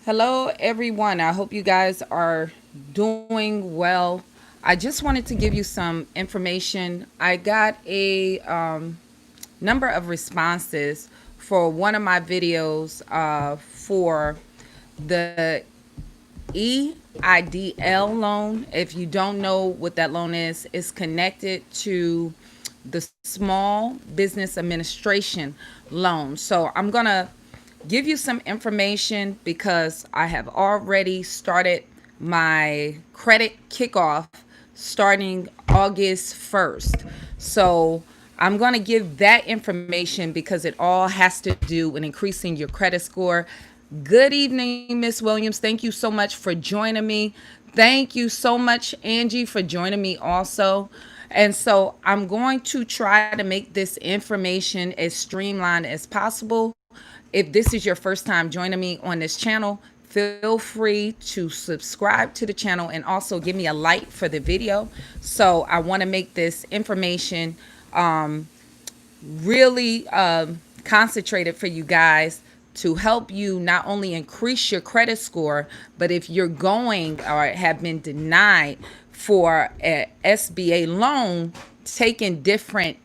Hello, everyone. I hope you guys are doing well. I just wanted to give you some information. I got a number of responses for one of my videos for the EIDL loan. If you don't know what that loan is, it's connected to the Small Business Administration loan. So I'm going to give you some information because I have already started my credit kickoff starting August 1st. So I'm going to give that information because it all has to do with increasing your credit score. Good evening, Miss Williams. Thank you so much for joining me. Thank you so much, Angie, for joining me also. And so I'm going to try to make this information as streamlined as possible. If this is your first time joining me on this channel, feel free to subscribe to the channel and also give me a like for the video. So I want to make this information really concentrated for you guys to help you not only increase your credit score, but if you're going or have been denied for a SBA loan, taking different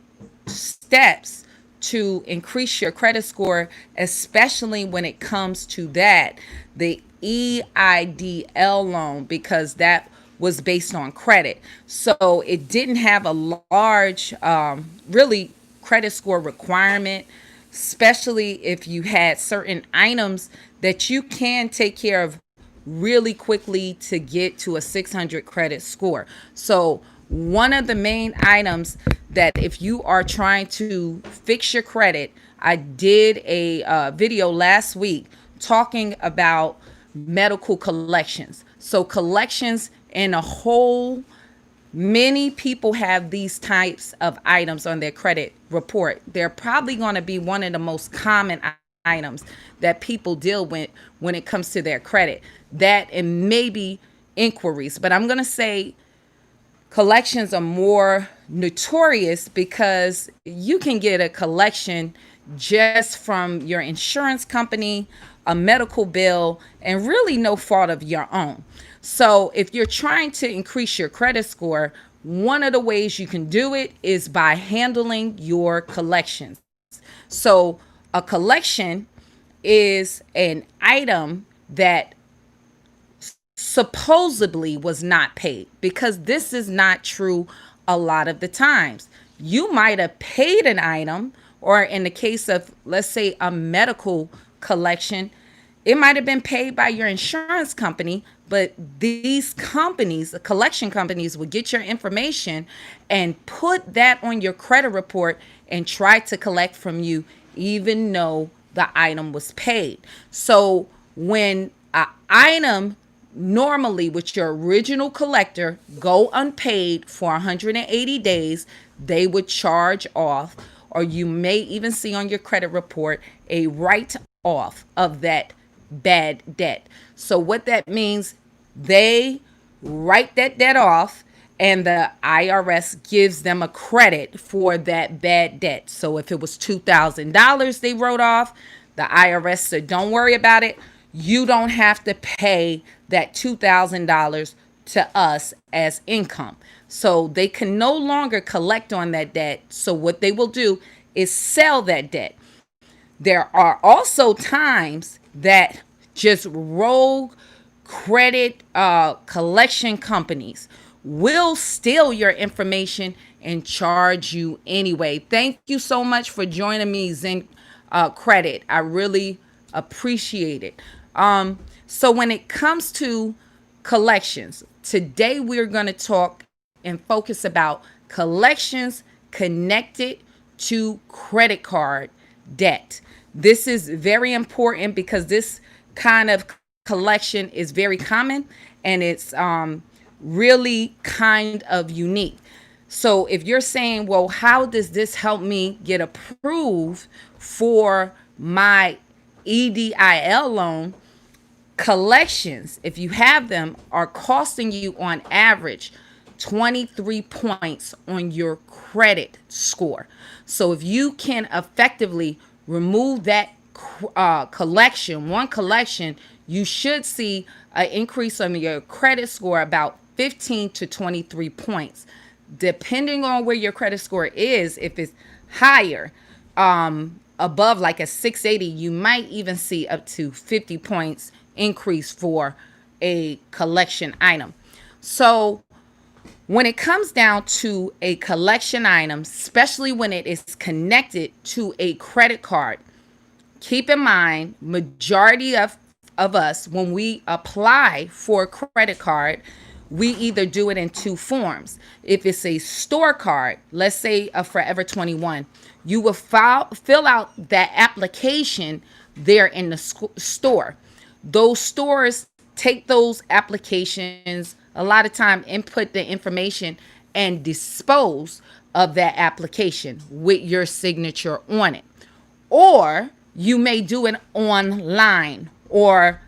steps to increase your credit score, especially when it comes to the EIDL loan, because that was based on credit. So it didn't have a large, really credit score requirement, especially if you had certain items that you can take care of really quickly to get to a 600 credit score. So one of the main items that if you are trying to fix your credit, I did a video last week talking about medical collections. So collections in a whole, many people have these types of items on their credit report. They're probably going to be one of the most common items that people deal with when it comes to their credit. That and maybe inquiries. But I'm going to say collections are more notorious because you can get a collection just from your insurance company, a medical bill, and really no fault of your own. So if you're trying to increase your credit score, one of the ways you can do it is by handling your collections. So a collection is an item that supposedly was not paid, because this is not true a lot of the times. You might have paid an item, or in the case of, let's say, a medical collection, it might have been paid by your insurance company, but these companies, the collection companies, would get your information and put that on your credit report and try to collect from you even though the item was paid. So when an item normally with your original collector go unpaid for 180 days, they would charge off, or you may even see on your credit report a write off of that bad debt. So what that means, they write that debt off and the IRS gives them a credit for that bad debt. So if it was $2,000 they wrote off, the IRS said, don't worry about it. You don't have to pay that $2,000 to us as income. So they can no longer collect on that debt. So what they will do is sell that debt. There are also times that just rogue credit collection companies will steal your information and charge you anyway. Thank you so much for joining me, Zen Credit. I really appreciate it. So when it comes to collections, today we're going to talk and focus about collections connected to credit card debt. This is very important because this kind of collection is very common and it's really kind of unique. So if you're saying, well, how does this help me get approved for my EIDL loan? Collections, if you have them, are costing you on average 23 points on your credit score. So if you can effectively remove that one collection, you should see an increase on your credit score about 15 to 23 points. Depending on where your credit score is, if it's higher, above like a 680, you might even see up to 50 points increase for a collection item. So when it comes down to a collection item, especially when it is connected to a credit card, keep in mind, majority of us, when we apply for a credit card, we either do it in two forms. If it's a store card, let's say a Forever 21, you will fill out that application there in the store. Those stores take those applications, a lot of time input the information and dispose of that application with your signature on it. Or you may do it online, or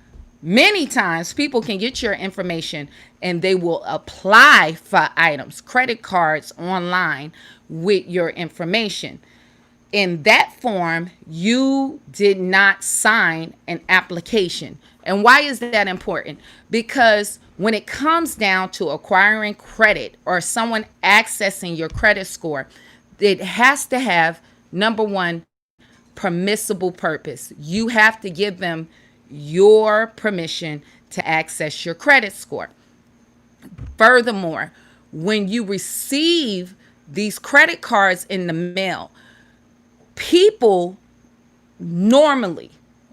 many times people can get your information and they will apply for items, credit cards online with your information. In that form, you did not sign an application. And why is that important? Because when it comes down to acquiring credit or someone accessing your credit score, it has to have, number one, permissible purpose. You have to give them your permission to access your credit score. Furthermore, when you receive these credit cards in the mail, people normally,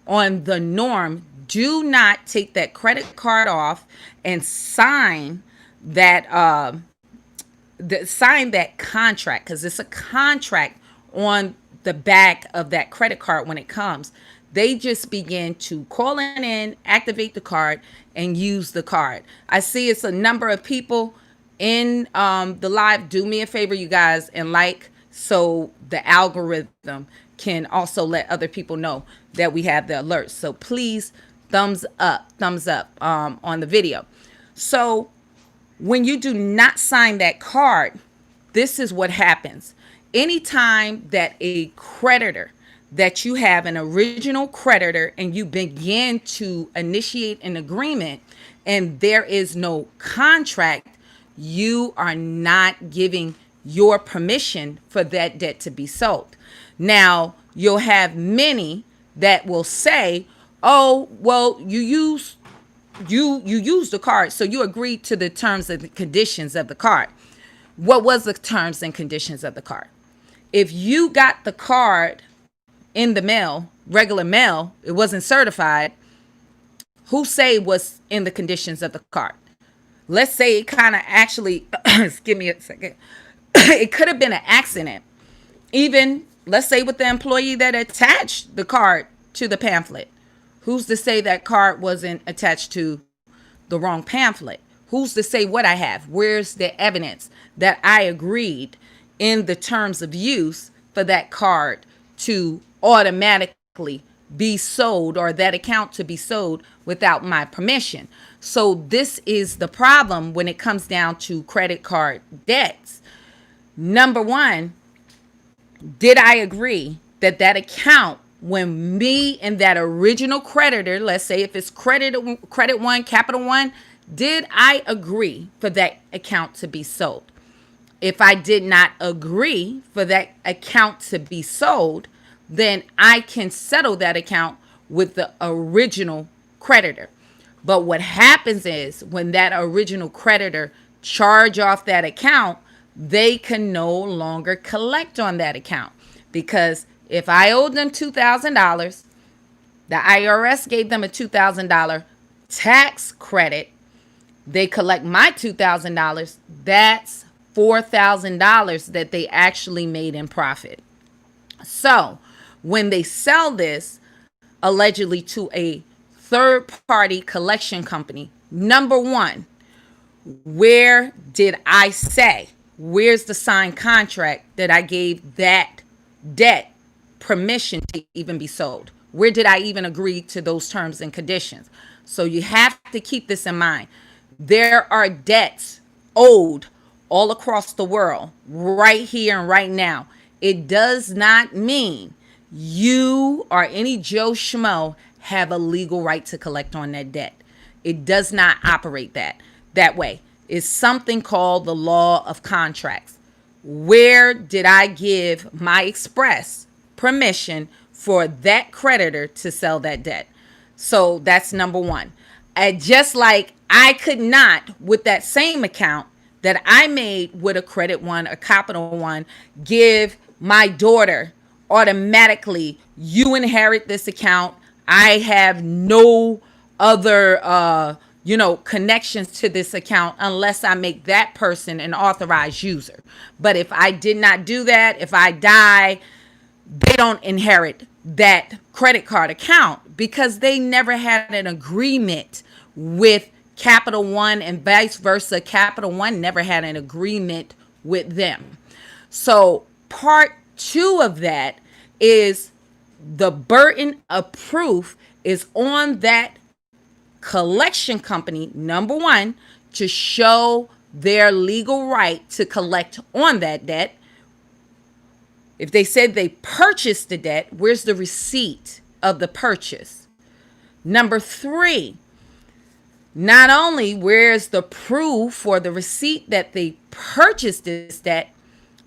on the norm, do not take that credit card off and sign that contract, because it's a contract on the back of that credit card. When it comes, they just begin to call in, activate the card, and use the card. I see it's a number of people in the live. Do me a favor, you guys, and like, so the algorithm can also let other people know that we have the alerts. So please, thumbs up on the video. So when you do not sign that card, this is what happens. Anytime that a creditor, that you have an original creditor and you begin to initiate an agreement and there is no contract, you are not giving your permission for that debt to be sold. Now, you'll have many that will say, oh, well, you used the card, so you agreed to the terms and the conditions of the card. What was the terms and conditions of the card? If you got the card in the mail, regular mail, it wasn't certified, who say was in the conditions of the card? Let's say it kind of actually, give me a second, it could have been an accident. Even, let's say, with the employee that attached the card to the pamphlet. Who's to say that card wasn't attached to the wrong pamphlet? Who's to say what I have? Where's the evidence that I agreed in the terms of use for that card to automatically be sold, or that account to be sold without my permission? So this is the problem when it comes down to credit card debts. Number one, did I agree that that account, when me and that original creditor, let's say if it's credit one, Capital One, did I agree for that account to be sold? If I did not agree for that account to be sold, then I can settle that account with the original creditor. But what happens is, when that original creditor charge off that account, they can no longer collect on that account. Because if I owed them $2,000, the IRS gave them a $2,000 tax credit, they collect my $2,000, that's $4,000 that they actually made in profit. So when they sell this allegedly to a third-party collection company, number one, where did I say? Where's the signed contract that I gave that debt permission to even be sold? Where did I even agree to those terms and conditions? So you have to keep this in mind. There are debts owed all across the world right here and right now. It does not mean you or any Joe Schmo have a legal right to collect on that debt. It does not operate that way. It's something called the law of contracts. Where did I give my express permission for that creditor to sell that debt? So that's number one. Just like I could not, with that same account that I made with a Credit One, a Capital One, give my daughter automatically, you inherit this account. I have no other connections to this account unless I make that person an authorized user. But if I did not do that, if I die, they don't inherit that credit card account because they never had an agreement with Capital One, and vice versa. Capital One never had an agreement with them. So part two of that is the burden of proof is on that collection company, number one, to show their legal right to collect on that debt. If they said they purchased the debt, where's the receipt of the purchase? Number three, not only where's the proof for the receipt that they purchased this debt,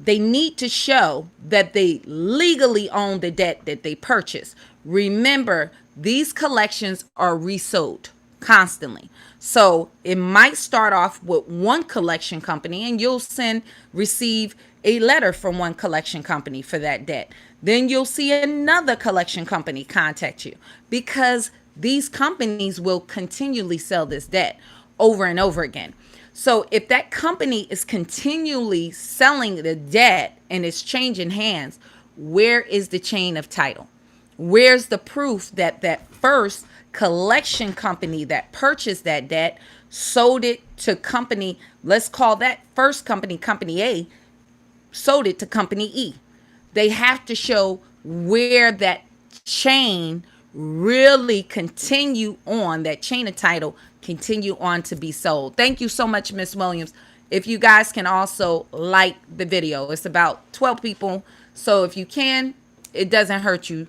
they need to show that they legally own the debt that they purchased. Remember, these collections are resold constantly. So it might start off with one collection company and you'll receive a letter from one collection company for that debt. Then you'll see another collection company contact you because these companies will continually sell this debt over and over again. So if that company is continually selling the debt and it's changing hands, where is the chain of title? Where's the proof that that first collection company that purchased that debt sold it to company, let's call that first company, Company A, sold it to Company E? They have to show where that chain really continue on, that chain of title continue on to be sold. Thank you so much, Miss Williams. If you guys can also like the video, it's about 12 people. So if you can, it doesn't hurt you.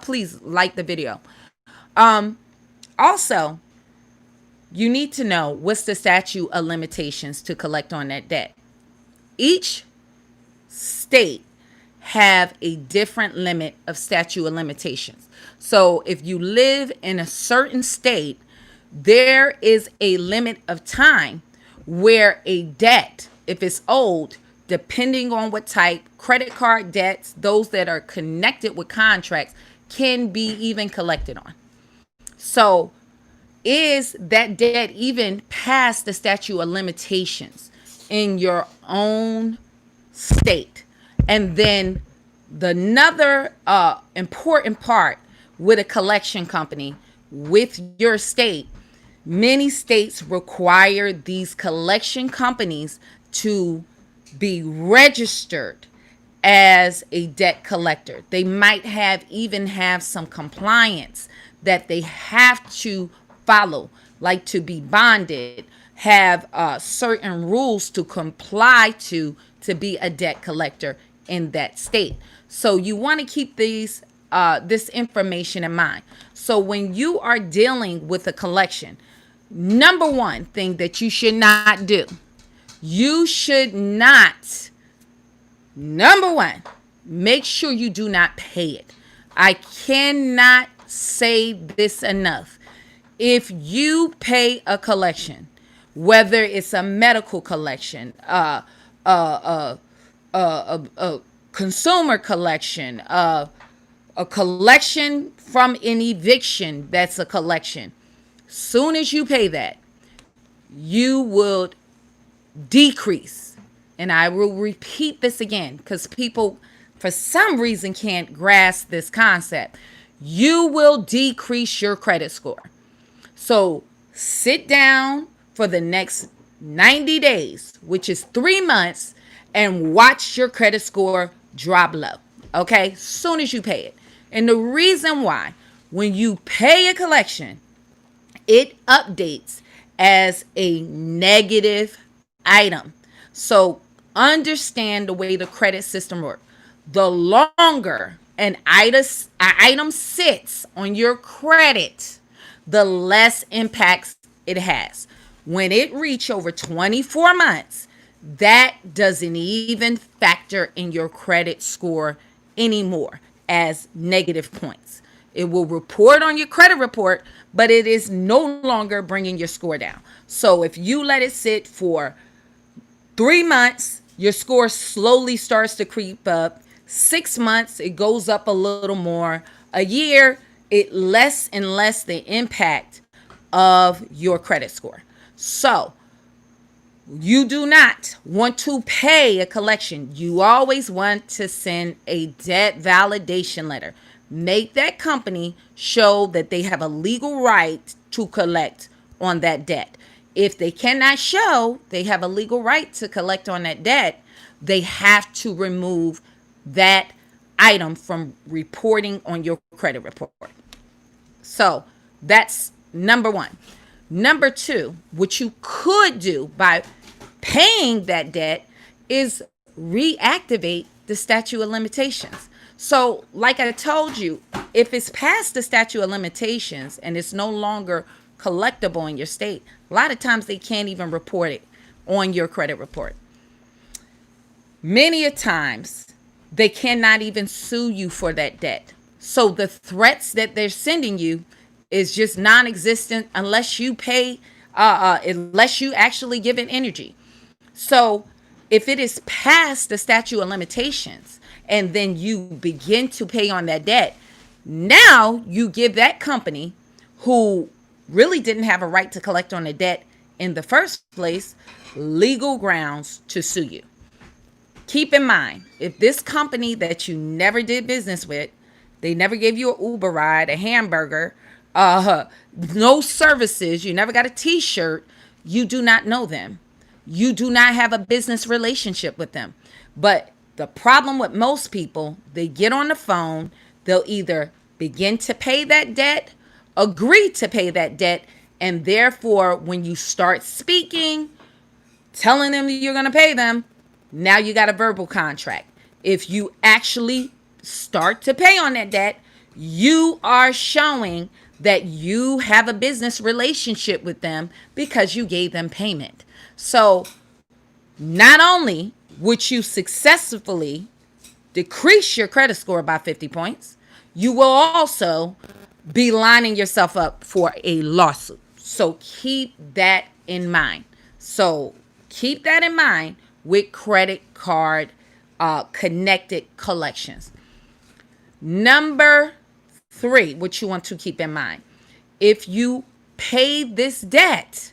Please like the video. Also, you need to know what's the statute of limitations to collect on that debt. Each state have a different limit of statute of limitations. So if you live in a certain state, there is a limit of time where a debt, if it's owed, depending on what type, credit card debts, those that are connected with contracts, can be even collected on. So is that debt even past the statute of limitations in your own state? And then another important part with a collection company with your state, many states require these collection companies to be registered as a debt collector. They might even have some compliance that they have to follow, like to be bonded, have certain rules to comply to be a debt collector in that state. So you want to keep this information in mind. So when you are dealing with a collection, number one thing that you should not do, you should not, number one, make sure you do not pay it. I cannot say this enough. If you pay a collection, whether it's a medical collection, a consumer collection, a collection from an eviction, that's a collection. Soon as you pay that, you will decrease. And I will repeat this again because people, for some reason, can't grasp this concept. You will decrease your credit score. So sit down for the next 90 days, which is 3 months, and watch your credit score drop low. Okay? Soon as you pay it. And the reason why, when you pay a collection, it updates as a negative item. So understand the way the credit system works. The longer item sits on your credit, the less impacts it has. When it reach over 24 months, that doesn't even factor in your credit score anymore as negative points. It will report on your credit report, but it is no longer bringing your score down. So if you let it sit for 3 months, your score slowly starts to creep up. 6 months, it goes up a little more. A year, it less and less the impact of your credit score. So you do not want to pay a collection. You always want to send a debt validation letter. Make that company show that they have a legal right to collect on that debt. If they cannot show they have a legal right to collect on that debt, they have to remove that item from reporting on your credit report. So that's number one. Number two, what you could do by paying that debt is reactivate the statute of limitations. So like I told you, if it's past the statute of limitations and it's no longer collectible in your state, a lot of times they can't even report it on your credit report. Many a times they cannot even sue you for that debt. So the threats that they're sending you is just non-existent unless you pay, unless you actually give it energy. So if it is past the statute of limitations and then you begin to pay on that debt, now you give that company who really didn't have a right to collect on the debt in the first place legal grounds to sue you. Keep in mind, if this company that you never did business with, they never gave you an Uber ride, a hamburger, no services, you never got a t-shirt, you do not know them. You do not have a business relationship with them. But the problem with most people, they get on the phone, they'll either begin to pay that debt, agree to pay that debt, and therefore when you start speaking, telling them that you're going to pay them, now you got a verbal contract. If you actually start to pay on that debt, you are showing that you have a business relationship with them because you gave them payment. So not only would you successfully decrease your credit score by 50 points, you will also be lining yourself up for a lawsuit. So keep that in mind. So keep that in mind with credit card connected collections. Number three, what you want to keep in mind, if you pay this debt,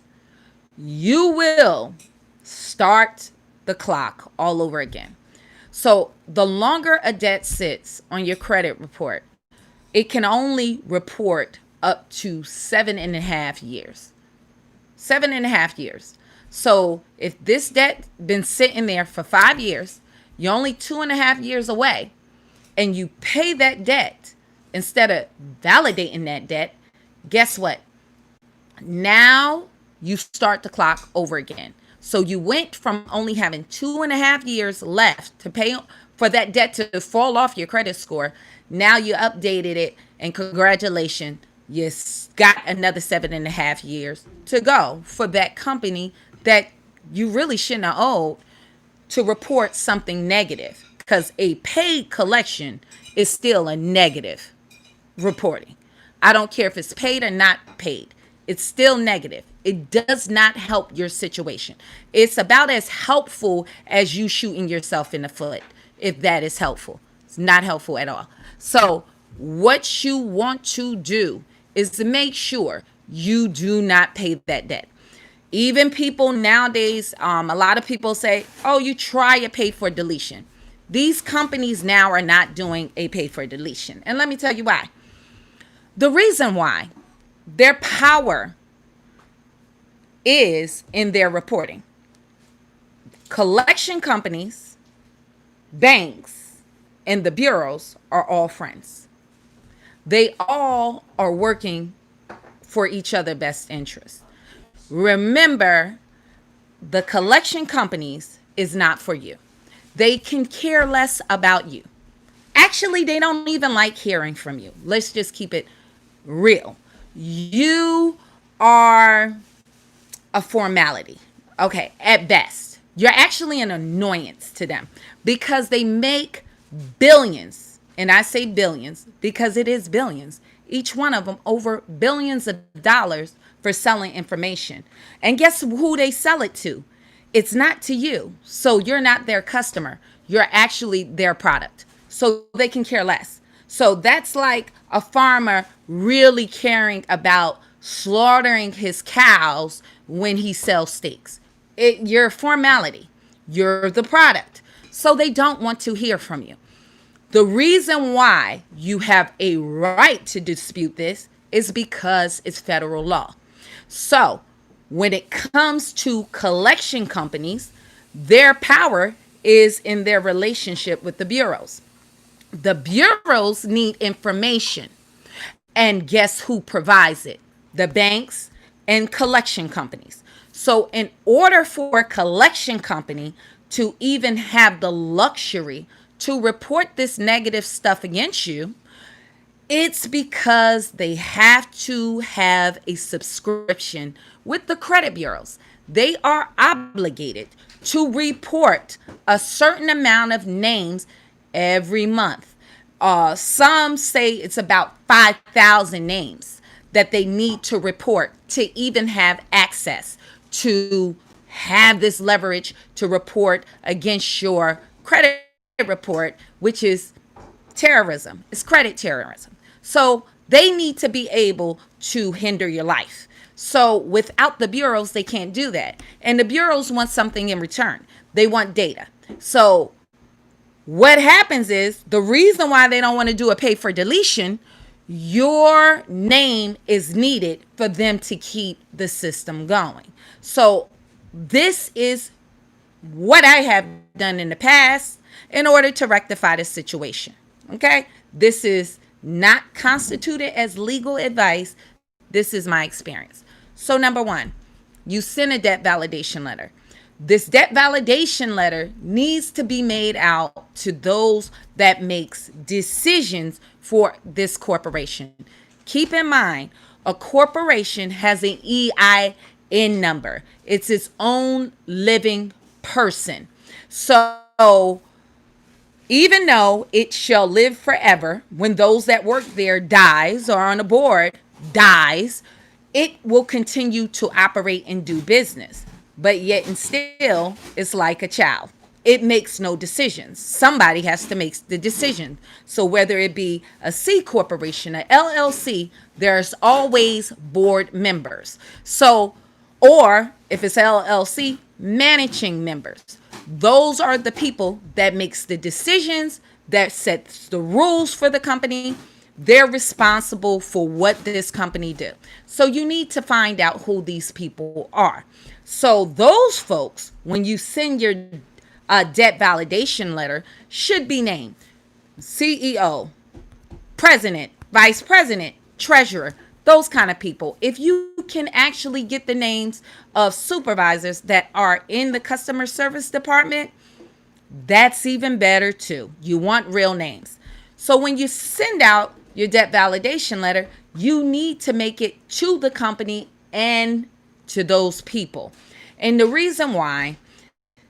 you will start the clock all over again. So the longer a debt sits on your credit report, it can only report up to 7.5 years. 7.5 years. So if this debt been sitting there for 5 years, you're only 2.5 years away, and you pay that debt instead of validating that debt, guess what? Now you start the clock over again. So you went from only having 2.5 years left to pay for that debt to fall off your credit score. Now you updated it, and congratulations, you got another 7.5 years to go for that company that you really shouldn't have owed to report something negative, because a paid collection is still a negative reporting. I don't care if it's paid or not paid. It's still negative. It does not help your situation. It's about as helpful as you shooting yourself in the foot, if that is helpful. It's not helpful at all. So what you want to do is to make sure you do not pay that debt. Even people nowadays, a lot of people say, oh, you try a pay for deletion. These companies now are not doing a pay for deletion. And let me tell you why. The reason why, their power is in their reporting. Collection companies, banks, and the bureaus are all friends. They all are working for each other's best interest. Remember, the collection companies is not for you. They can care less about you. Actually, they don't even like hearing from you. Let's just keep it real. You are a formality. Okay, at best. You're actually an annoyance to them because they make billions. And I say billions because it is billions. Each one of them over billions of dollars for selling information. And guess who they sell it to? It's not to you. So you're not their customer. You're actually their product. So they can care less. So that's like a farmer really caring about slaughtering his cows when he sells steaks. You're a formality. You're the product. So they don't want to hear from you. The reason why you have a right to dispute this is because it's federal law. So when it comes to collection companies, their power is in their relationship with the bureaus. The bureaus need information. And guess who provides it? The banks and collection companies. So in order for a collection company to even have the luxury to report this negative stuff against you, it's because they have to have a subscription with the credit bureaus. They are obligated to report a certain amount of names every month. Some say it's about 5,000 names that they need to report to even have access to have this leverage to report against your credit report, which is terrorism. It's credit terrorism. So they need to be able to hinder your life. So without the bureaus, they can't do that. And the bureaus want something in return. They want data. So what happens is the reason why they don't want to do a pay for deletion, your name is needed for them to keep the system going. So this is what I have done in the past in order to rectify the situation. Okay? This is not constituted as legal advice. This is my experience. So number one, you send a debt validation letter. This debt validation letter needs to be made out to those that makes decisions for this corporation. Keep in mind, a corporation has an EIN number. It's its own living person. So even though it shall live forever, when those that work there dies or on the board dies, it will continue to operate and do business. But yet and still, it's like a child. It makes no decisions. Somebody has to make the decision. So whether it be a C corporation, a LLC, there's always board members. So, or if it's LLC, managing members. Those are the people that makes the decisions, that sets the rules for the company. They're responsible for what this company do. So you need to find out who these people are. So those folks, when you send your debt validation letter, should be named CEO, president, vice president, treasurer, those kind of people. If you can actually get the names of supervisors that are in the customer service department, that's even better too. You want real names. So when you send out your debt validation letter, you need to make it to the company and to those people. And the reason why,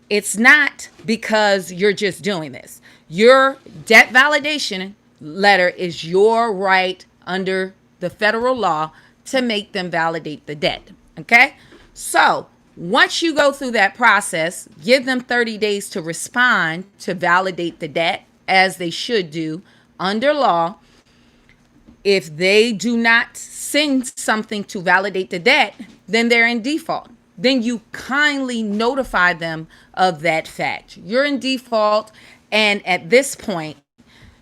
it's not because you're just doing this. Your debt validation letter is your right under the federal law to make them validate the debt. Okay? So once you go through that process, give them 30 days to respond to validate the debt, as they should do under law. If they do not send something to validate the debt, then they're in default. Then you kindly notify them of that fact. You're in default, and at this point,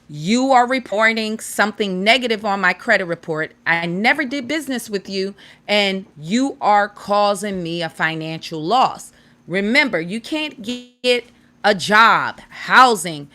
you are reporting something negative on my credit report. I never did business with you, and you are causing me a financial loss. Remember, you can't get a job, housing.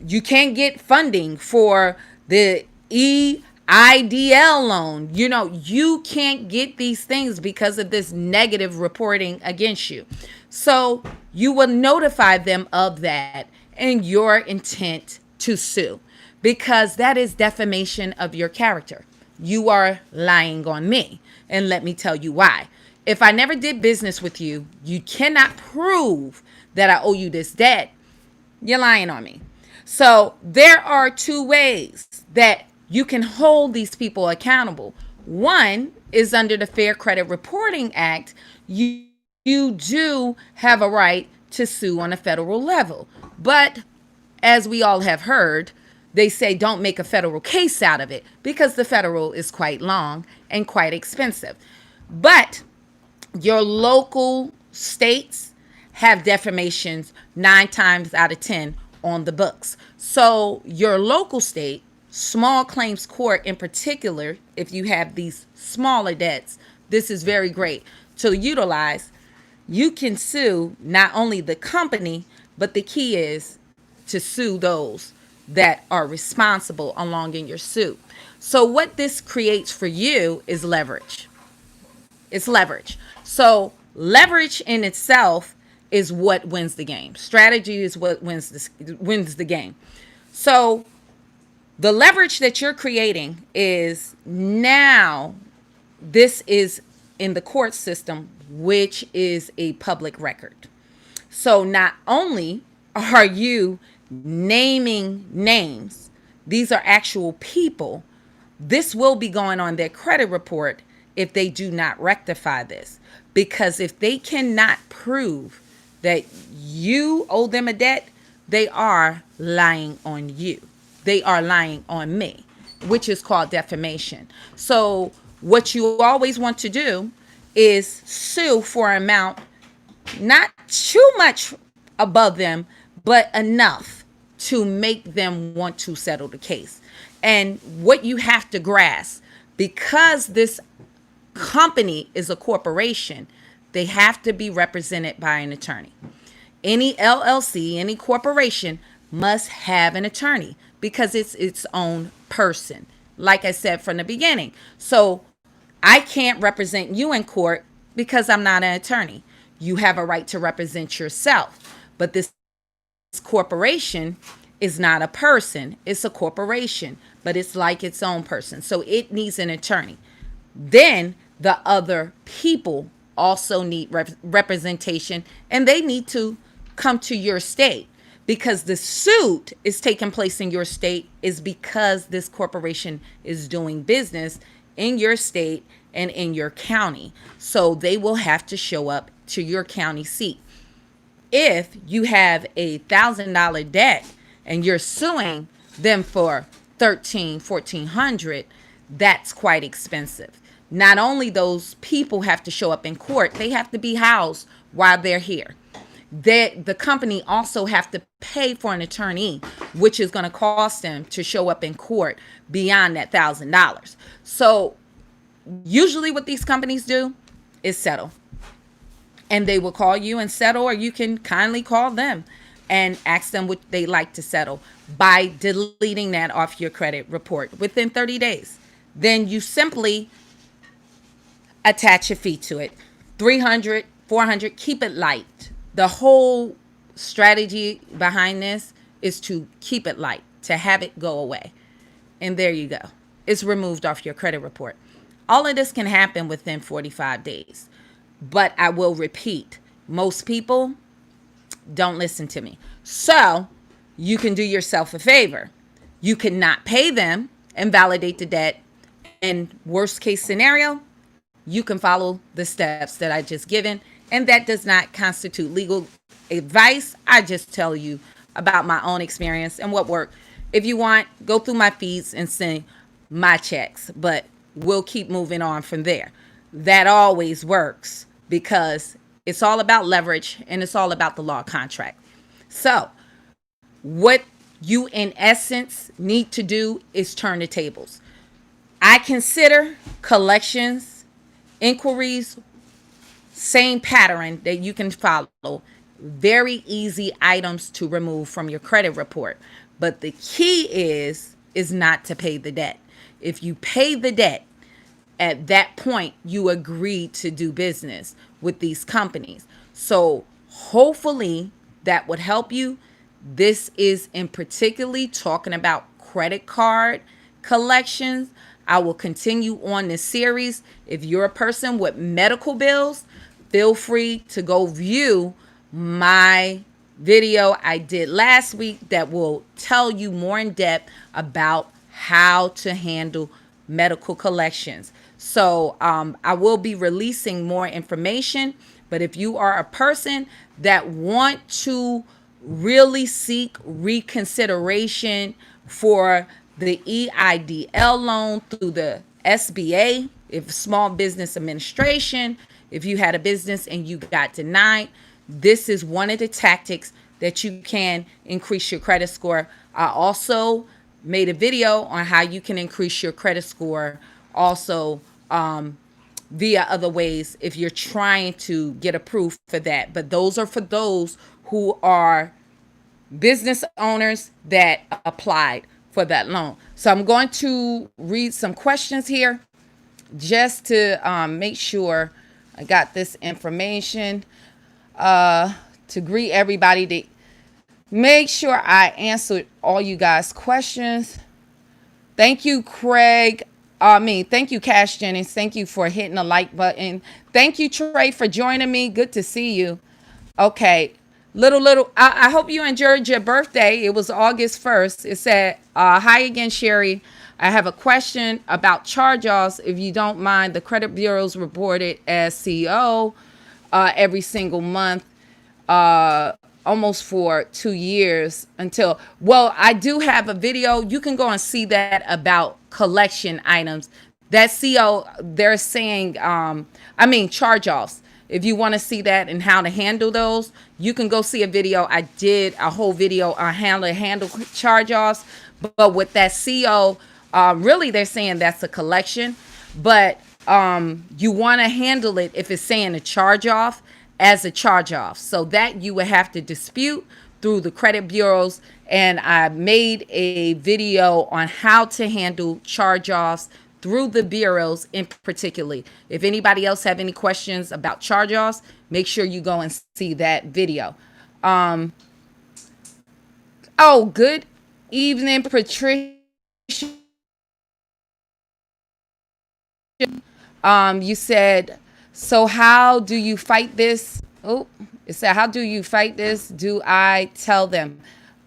You can't get funding for the EIDL loan. You know, you can't get these things because of this negative reporting against you. So you will notify them of that and your intent to sue, because that is defamation of your character. You are lying on me. And let me tell you why. If I never did business with you, you cannot prove that I owe you this debt. You're lying on me. So there are two ways that you can hold these people accountable. One is under the Fair Credit Reporting Act. You do have a right to sue on a federal level. But as we all have heard, they say don't make a federal case out of it because the federal is quite long and quite expensive. But your local states have defamations 9 times out of 10 on the books. So your local state, small claims court in particular, if you have these smaller debts, this is very great to utilize. You can sue not only the company, but the key is to sue those that are responsible along in your suit. So what this creates for you is leverage. It's leverage. So leverage in itself is what wins the game. Strategy is what wins the game. So the leverage that you're creating is now this is in the court system, which is a public record. So not only are you naming names, these are actual people. This will be going on their credit report if they do not rectify this. Because if they cannot prove that you owe them a debt, they are lying on you. They are lying on me, which is called defamation. So what you always want to do is sue for an amount not too much above them, but enough to make them want to settle the case. And what you have to grasp, because this company is a corporation, they have to be represented by an attorney. Any LLC, any corporation must have an attorney because it's its own person. Like I said from the beginning. So I can't represent you in court because I'm not an attorney. You have a right to represent yourself. But this corporation is not a person. It's a corporation, but it's like its own person. So it needs an attorney. Then the other people also need representation, and they need to come to your state, because the suit is taking place in your state is because this corporation is doing business in your state and in your county. So they will have to show up to your county seat. If you have $1,000 debt and you're suing them for $1,400, that's quite expensive. Not only those people have to show up in court, they have to be housed while they're here. The company also have to pay for an attorney, which is going to cost them to show up in court beyond that $1,000. So usually what these companies do is settle. And they will call you and settle, or you can kindly call them and ask them what they like to settle by deleting that off your credit report within 30 days. Then you simply attach a fee to it. $300, $400, keep it light. The whole strategy behind this is to keep it light, to have it go away. And there you go. It's removed off your credit report. All of this can happen within 45 days. But I will repeat, most people don't listen to me. So you can do yourself a favor. You cannot pay them and validate the debt. And worst case scenario, you can follow the steps that I just given. And that does not constitute legal advice. I just tell you about my own experience and what worked. If you want, go through my feeds and send my checks. But we'll keep moving on from there. That always works because it's all about leverage and it's all about the law contract. So what you in essence need to do is turn the tables. I consider collections, inquiries, same pattern that you can follow. Very easy items to remove from your credit report. But the key is not to pay the debt. If you pay the debt, at that point, you agree to do business with these companies. So hopefully that would help you. This is in particularly talking about credit card collections. I will continue on this series. If you're a person with medical bills, feel free to go view my video I did last week that will tell you more in depth about how to handle medical collections. So I will be releasing more information, but if you are a person that want to really seek reconsideration for the EIDL loan through the SBA, if Small Business Administration, if you had a business and you got denied, this is one of the tactics that you can increase your credit score. I also made a video on how you can increase your credit score also via other ways if you're trying to get approved for that. But those are for those who are business owners that applied for that loan. So I'm going to read some questions here just to make sure I got this information to greet everybody, to make sure I answered all you guys' questions. Thank you, Craig. Thank you, Cash Jennings. Thank you for hitting the like button. Thank you, Trey, for joining me. Good to see you. Okay. I hope you enjoyed your birthday. It was August 1st. It said, hi again, Sherry. I have a question about charge-offs. If you don't mind, the credit bureaus reported as CEO every single month, almost for 2 years until, well, I do have a video. You can go and see that about collection items. That CO, they're saying, charge-offs. If you want to see that and how to handle those, you can go see a video. I did a whole video on how to handle charge-offs. But with that CO, really they're saying that's a collection. But you want to handle it if it's saying a charge-off as a charge-off. So that you would have to dispute through the credit bureaus. And I made a video on how to handle charge-offs through the bureaus in particular. If anybody else have any questions about charge-offs, make sure you go and see that video. Good evening, Patricia. You said, so how do you fight this? It said, how do you fight this? Do I tell them?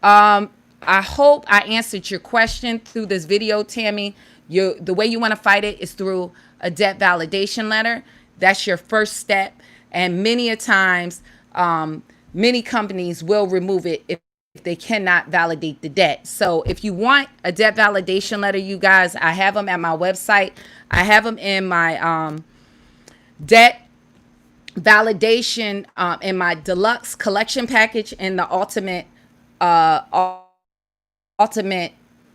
I hope I answered your question through this video, Tammy. The way you want to fight it is through a debt validation letter. That's your first step. And many a times, many companies will remove it if they cannot validate the debt. So if you want a debt validation letter, you guys, I have them at my website. I have them in my debt validation in my deluxe collection package and the ultimate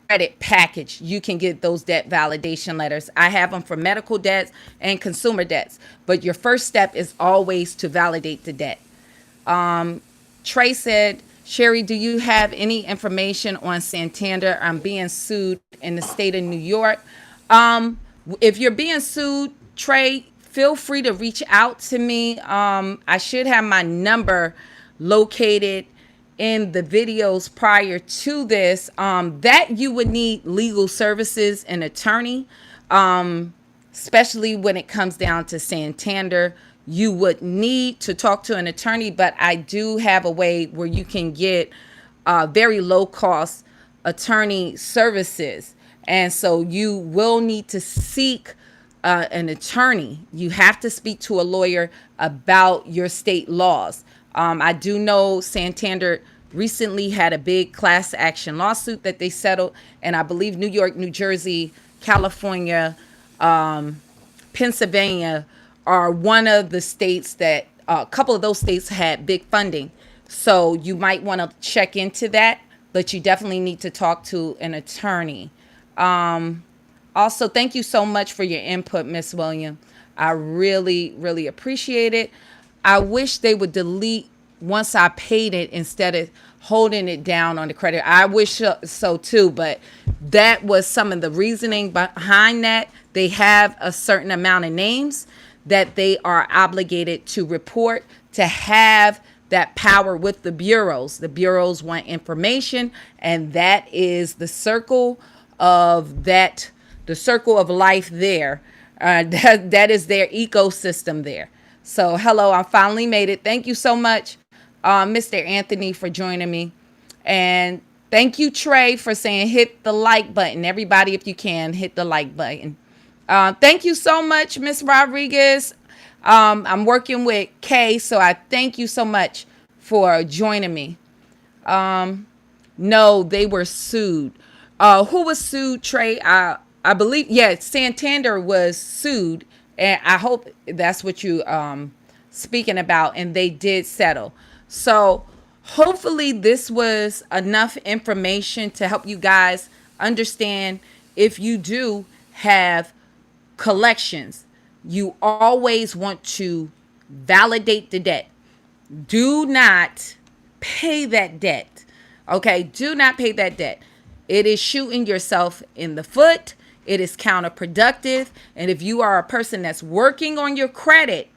credit package. You can get those debt validation letters. I have them for medical debts and consumer debts, but your first step is always to validate the debt. Trey said, Sherry, do you have any information on Santander? I'm being sued in the state of New York. If you're being sued, Trey, feel free to reach out to me. I should have my number located in the videos prior to this. That you would need legal services, an attorney, especially when it comes down to Santander. You would need to talk to an attorney, but I do have a way where you can get very low cost attorney services. And so you will need to seek an attorney. You have to speak to a lawyer about your state laws. I do know Santander recently had a big class action lawsuit that they settled. And I believe New York, New Jersey, California, Pennsylvania are one of the states that a couple of those states had big funding. So you might want to check into that, but you definitely need to talk to an attorney. Also, thank you so much for your input, Miss William. I really, really appreciate it. I wish they would delete once I paid it instead of holding it down on the credit. I wish so too, but that was some of the reasoning behind that. They have a certain amount of names that they are obligated to report to have that power with the bureaus. The bureaus want information, and that is the circle of life there. That is their ecosystem there. So, hello, I finally made it. Thank you so much, Mr. Anthony, for joining me. And thank you, Trey, for saying hit the like button. Everybody, if you can, hit the like button. Thank you so much, Miss Rodriguez. I'm working with Kay, so I thank you so much for joining me. No, they were sued. Who was sued, Trey? I believe, yeah, Santander was sued, and I hope that's what you speaking about, and they did settle. So hopefully this was enough information to help you guys understand if you do have collections, you always want to validate the debt. Do not pay that debt. Okay, do not pay that debt. It is shooting yourself in the foot. It is counterproductive. And if you are a person that's working on your credit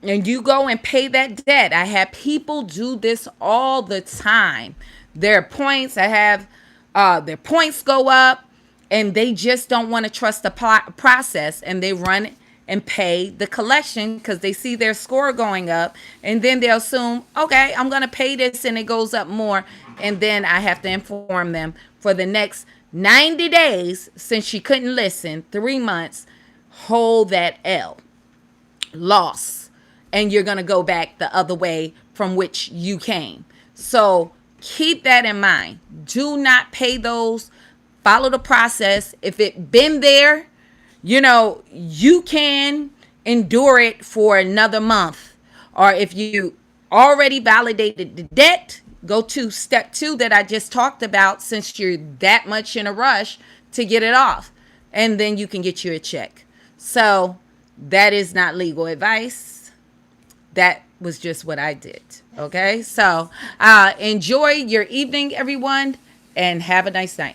and you go and pay that debt, I have people do this all the time. Their points, their points go up, and they just don't want to trust the process, and they run and pay the collection because they see their score going up, and then they'll assume, okay, I'm going to pay this, and it goes up more, and then I have to inform them for the next 90 days, since she couldn't listen, 3 months, hold that L, loss, and you're going to go back the other way from which you came. So keep that in mind. Do not pay those. Follow the process. If it been there, you can endure it for another month. Or if you already validated the debt, go to step 2 that I just talked about, since you're that much in a rush to get it off. And then you can get you a check. So that is not legal advice. That was just what I did. Okay. So enjoy your evening, everyone, and have a nice night.